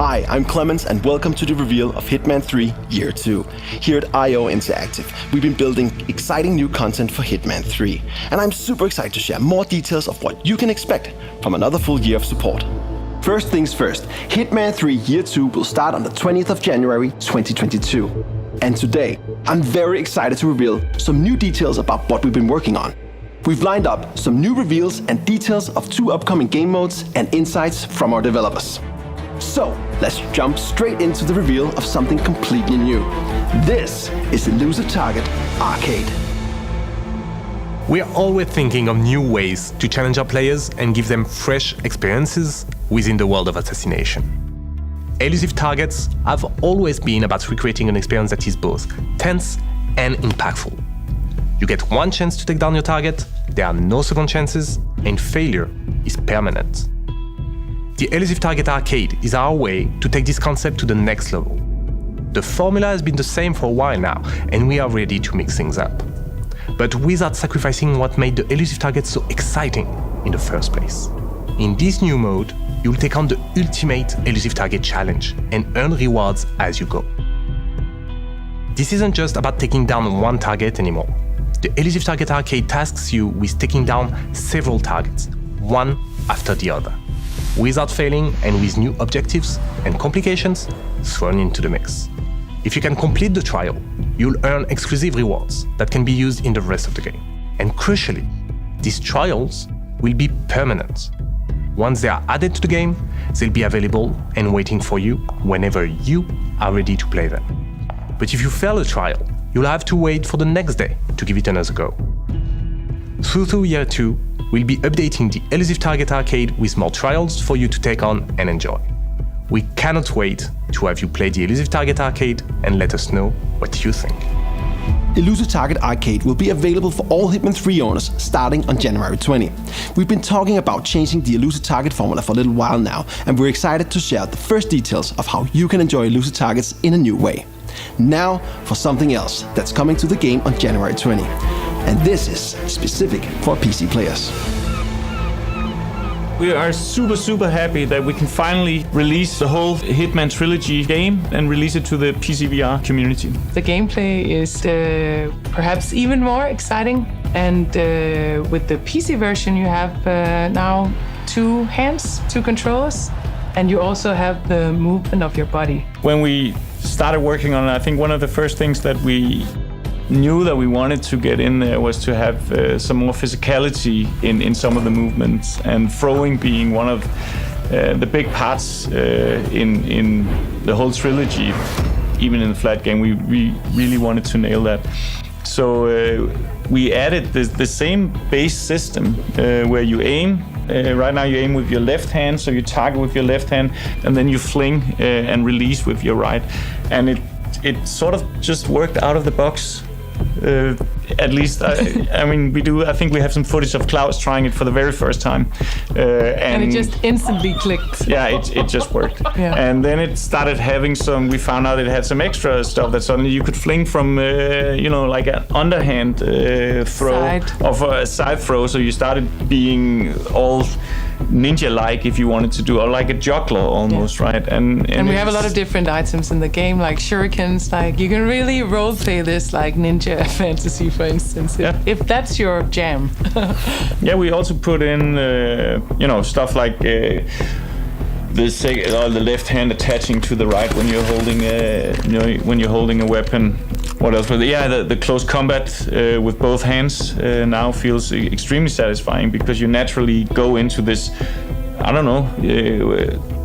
Hi, I'm Clemens and welcome to the reveal of Hitman 3 Year 2. Here at IO Interactive, we've been building exciting new content for Hitman 3, and I'm super excited to share more details of what you can expect from another full year of support. First things first, Hitman 3 Year 2 will start on the 20th of January 2022. And today, I'm very excited to reveal some new details about what we've been working on. We've lined up some new reveals and details of 2 upcoming game modes and insights from our developers. So, let's jump straight into the reveal of something completely new. This is Elusive Target Arcade. We are always thinking of new ways to challenge our players and give them fresh experiences within the world of assassination. Elusive Targets have always been about recreating an experience that is both tense and impactful. You get one chance to take down your target, there are no second chances, and failure is permanent. The Elusive Target Arcade is our way to take this concept to the next level. The formula has been the same for a while now, and we are ready to mix things up. But without sacrificing what made the Elusive Target so exciting in the first place. In this new mode, you'll take on the ultimate Elusive Target challenge and earn rewards as you go. This isn't just about taking down one target anymore. The Elusive Target Arcade tasks you with taking down several targets, one after the other, without failing and with new objectives and complications thrown into the mix. If you can complete the trial, you'll earn exclusive rewards that can be used in the rest of the game. And crucially, these trials will be permanent. Once they are added to the game, they'll be available and waiting for you whenever you are ready to play them. But if you fail a trial, you'll have to wait for the next day to give it another go. Through Year 2, we'll be updating the Elusive Target Arcade with more trials for you to take on and enjoy. We cannot wait to have you play the Elusive Target Arcade and let us know what you think. Elusive Target Arcade will be available for all Hitman 3 owners starting on January 20. We've been talking about changing the Elusive Target formula for a little while now, and we're excited to share the first details of how you can enjoy Elusive Targets in a new way. Now for something else that's coming to the game on January 20. And this is specific for PC players. We are super happy that we can finally release the whole Hitman trilogy game and release it to the PC VR community. The gameplay is perhaps even more exciting, and with the PC version you have now 2 hands, 2 controllers, and you also have the movement of your body. When we started working on it, I think one of the first things that we knew that we wanted to get in there was to have some more physicality in some of the movements, and throwing being one of the big parts in the whole trilogy. Even in the flat game, we really wanted to nail that. So we added the same base system where you aim. Right now you aim with your left hand, so you target with your left hand, and then you fling and release with your right. And it sort of just worked out of the box. At least, I mean, I think we have some footage of Klaus trying it for the very first time. And it just instantly clicked. Yeah, it just worked. Yeah. And then it started having we found out it had some extra stuff that suddenly you could fling from, like an underhand throw of a side throw. So you started being all ninja-like if you wanted to do, or like a juggler almost, right? And we have a lot of different items in the game, like shurikens. Like you can really roleplay this like Ninja Fantasy, for instance, if that's your jam. Yeah, we also put in, stuff like the left hand attaching to the right when you're holding a weapon. What else? The close combat with both hands now feels extremely satisfying, because you naturally go into this, I don't know,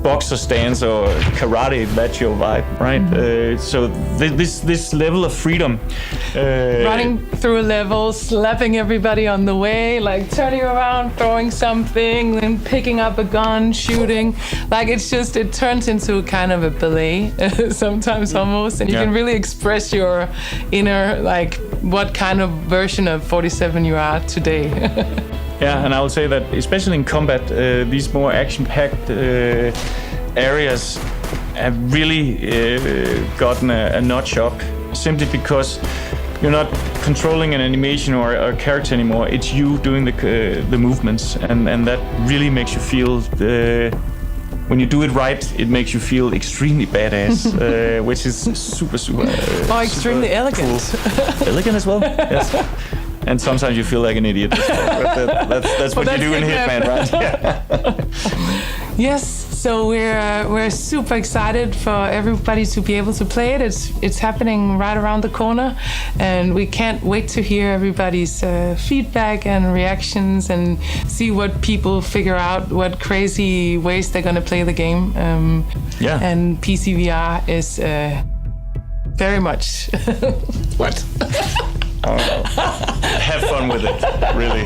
boxer stance or karate, that's your vibe, right? So this level of freedom. Running through a level, slapping everybody on the way, like turning around, throwing something, then picking up a gun, shooting. Like it turns into kind of a ballet sometimes almost, and you can really express your inner, like what kind of version of 47 you are today. Yeah, and I would say that especially in combat, these more action-packed areas have really gotten a notch up, simply because you're not controlling an animation or a character anymore. It's you doing the movements, and that really makes you feel when you do it right, it makes you feel extremely badass, which is super extremely super elegant. Cool. Elegant as well. Yes. And sometimes you feel like an idiot. That's what you do in Hitman, right? Yeah. Yes, so we're super excited for everybody to be able to play it. It's happening right around the corner, and we can't wait to hear everybody's feedback and reactions and see what people figure out, what crazy ways they're gonna play the game. And PC VR is very much what? Have fun with it, really.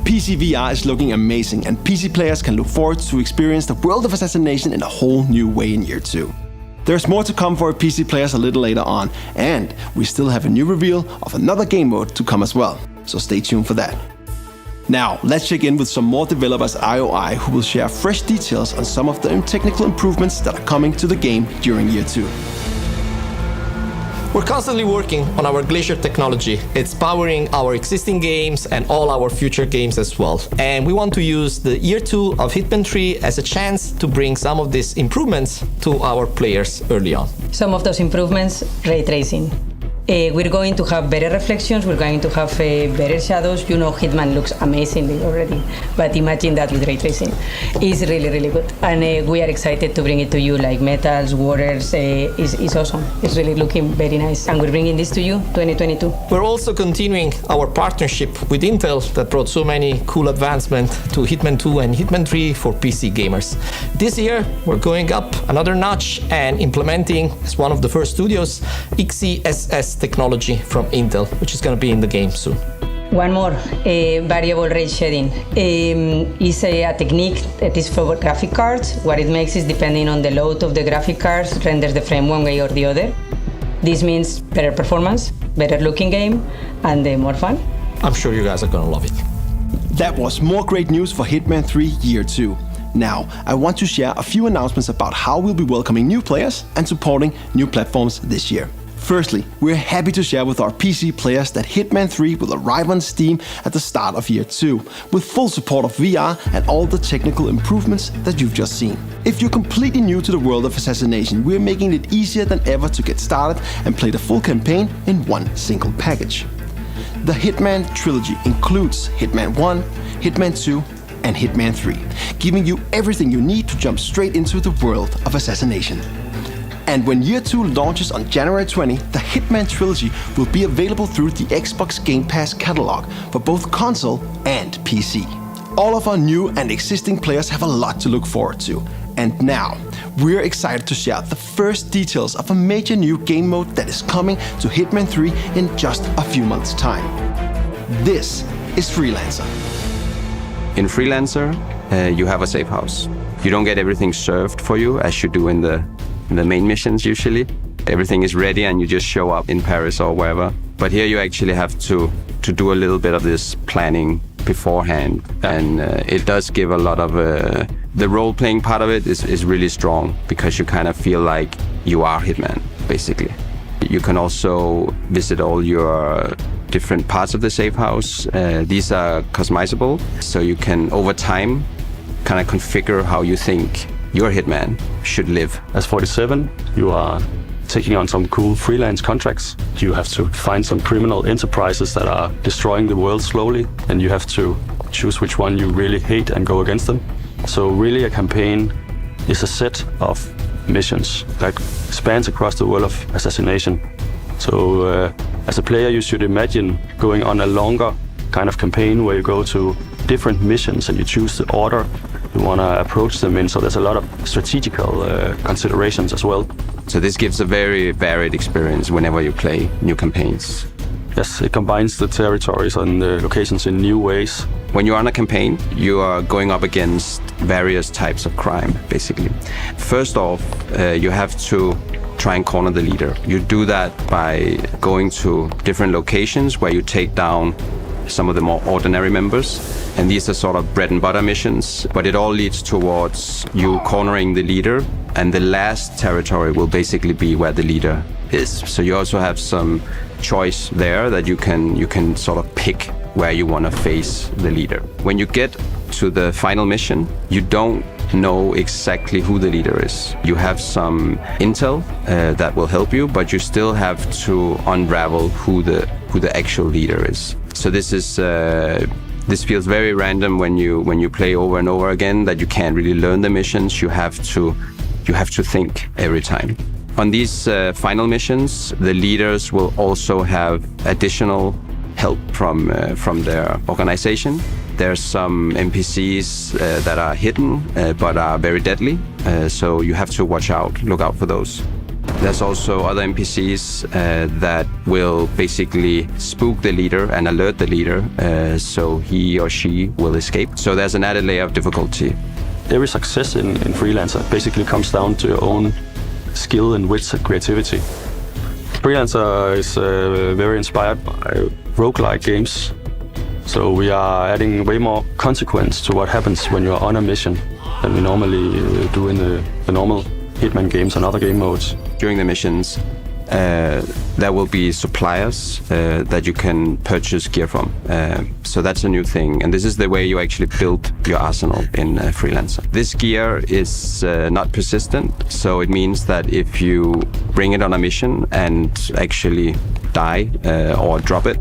PC VR is looking amazing, and PC players can look forward to experience the world of Assassination in a whole new way in year 2. There's more to come for PC players a little later on, and we still have a new reveal of another game mode to come as well, so stay tuned for that. Now, let's check in with some more developers at IOI who will share fresh details on some of the technical improvements that are coming to the game during year 2. We're constantly working on our Glacier technology. It's powering our existing games and all our future games as well. And we want to use the year 2 of Hitman 3 as a chance to bring some of these improvements to our players early on. Some of those improvements, ray tracing. We're going to have better reflections, we're going to have better shadows. You know, Hitman looks amazingly already, but imagine that with ray tracing. It's really, really good. And we are excited to bring it to you, like metals, waters. It's awesome. It's really looking very nice. And we're bringing this to you 2022. We're also continuing our partnership with Intel that brought so many cool advancements to Hitman 2 and Hitman 3 for PC gamers. This year, we're going up another notch and implementing, as one of the first studios, XeSS technology from Intel, which is going to be in the game soon. One more, variable rate shading. Is a technique that is for graphic cards. What it makes is, depending on the load of the graphic cards, renders the frame one way or the other. This means better performance, better looking game, and more fun. I'm sure you guys are going to love it. That was more great news for Hitman 3 Year 2. Now, I want to share a few announcements about how we'll be welcoming new players and supporting new platforms this year. Firstly, we're happy to share with our PC players that Hitman 3 will arrive on Steam at the start of year 2, with full support of VR and all the technical improvements that you've just seen. If you're completely new to the world of Assassination, we're making it easier than ever to get started and play the full campaign in one single package. The Hitman trilogy includes Hitman 1, Hitman 2, and Hitman 3, giving you everything you need to jump straight into the world of Assassination. And when year 2 launches on January 20, the Hitman trilogy will be available through the Xbox Game Pass catalog for both console and PC. All of our new and existing players have a lot to look forward to. And now, we're excited to share the first details of a major new game mode that is coming to Hitman 3 in just a few months' time. This is Freelancer. In Freelancer, you have a safe house. You don't get everything served for you as you do in the main missions usually. Everything is ready and you just show up in Paris or wherever. But here you actually have to do a little bit of this planning beforehand. And it does give a lot of... the role-playing part of it is really strong because you kind of feel like you are Hitman, basically. You can also visit all your different parts of the safe house. These are customizable, so you can, over time, kind of configure how you think your Hitman should live. As 47, you are taking on some cool freelance contracts. You have to find some criminal enterprises that are destroying the world slowly, and you have to choose which one you really hate and go against them. So really a campaign is a set of missions that spans across the world of Assassination. So as a player, you should imagine going on a longer kind of campaign where you go to different missions and you choose the order you want to approach them in. So there's a lot of strategical considerations as well. So this gives a very varied experience whenever you play new campaigns. Yes, it combines the territories and the locations in new ways. When you're on a campaign, you are going up against various types of crime, basically. First off, you have to try and corner the leader. You do that by going to different locations where you take down some of the more ordinary members. And these are sort of bread and butter missions, but it all leads towards you cornering the leader. And the last territory will basically be where the leader is. So you also have some choice there that you can sort of pick where you want to face the leader. When you get to the final mission, you don't know exactly who the leader is. You have some intel that will help you, but you still have to unravel who the actual leader is. So this feels very random when you play over and over again, that you can't really learn the missions. You have to think every time. On these final missions, the leaders will also have additional help from their organization. There's some NPCs that are hidden but are very deadly, so you have to look out for those. There's also other NPCs that will basically spook the leader and alert the leader, so he or she will escape. So there's an added layer of difficulty. Every success in Freelancer basically comes down to your own skill and wits and creativity. Freelancer is very inspired by roguelike games, so we are adding way more consequence to what happens when you're on a mission than we normally do in the normal Hitman games and other game modes. During the missions, there will be suppliers that you can purchase gear from. So that's a new thing, and this is the way you actually build your arsenal in Freelancer. This gear is not persistent, so it means that if you bring it on a mission and actually die or drop it,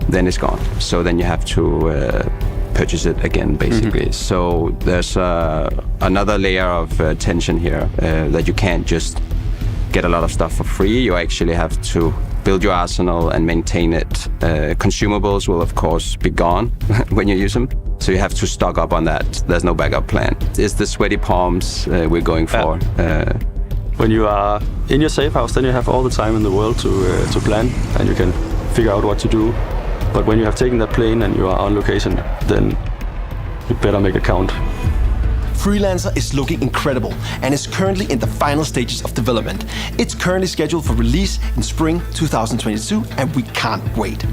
then it's gone. So then you have to purchase it again, basically. Mm-hmm. So there's another layer of tension here, that you can't just get a lot of stuff for free. You actually have to build your arsenal and maintain it. Consumables will of course be gone when you use them, so you have to stock up on that. There's no backup plan. It's the sweaty palms we're going for. When you are in your safe house, then you have all the time in the world to plan, and you can figure out what to do. But when you have taken that plane and you are on location, then you better make it count. Freelancer is looking incredible and is currently in the final stages of development. It's currently scheduled for release in spring 2022, and we can't wait.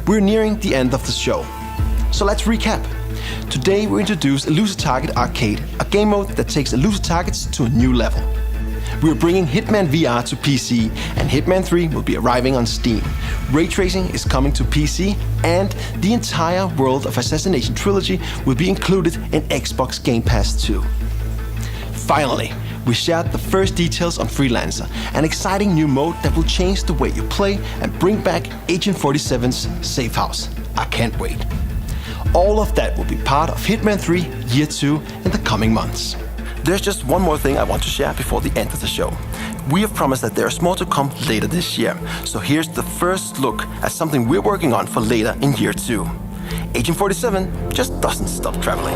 We're nearing the end of the show, so let's recap. Today we introduced Elusive Target Arcade, a game mode that takes elusive targets to a new level. We're bringing Hitman VR to PC, and Hitman 3 will be arriving on Steam. Ray tracing is coming to PC, and the entire World of Assassination trilogy will be included in Xbox Game Pass 2. Finally, we shared the first details on Freelancer, an exciting new mode that will change the way you play and bring back Agent 47's safe house. I can't wait. All of that will be part of Hitman 3 Year 2 in the coming months. There's just one more thing I want to share before the end of the show. We have promised that there's more to come later this year, so here's the first look at something we're working on for later in Year 2. Agent 47 just doesn't stop traveling.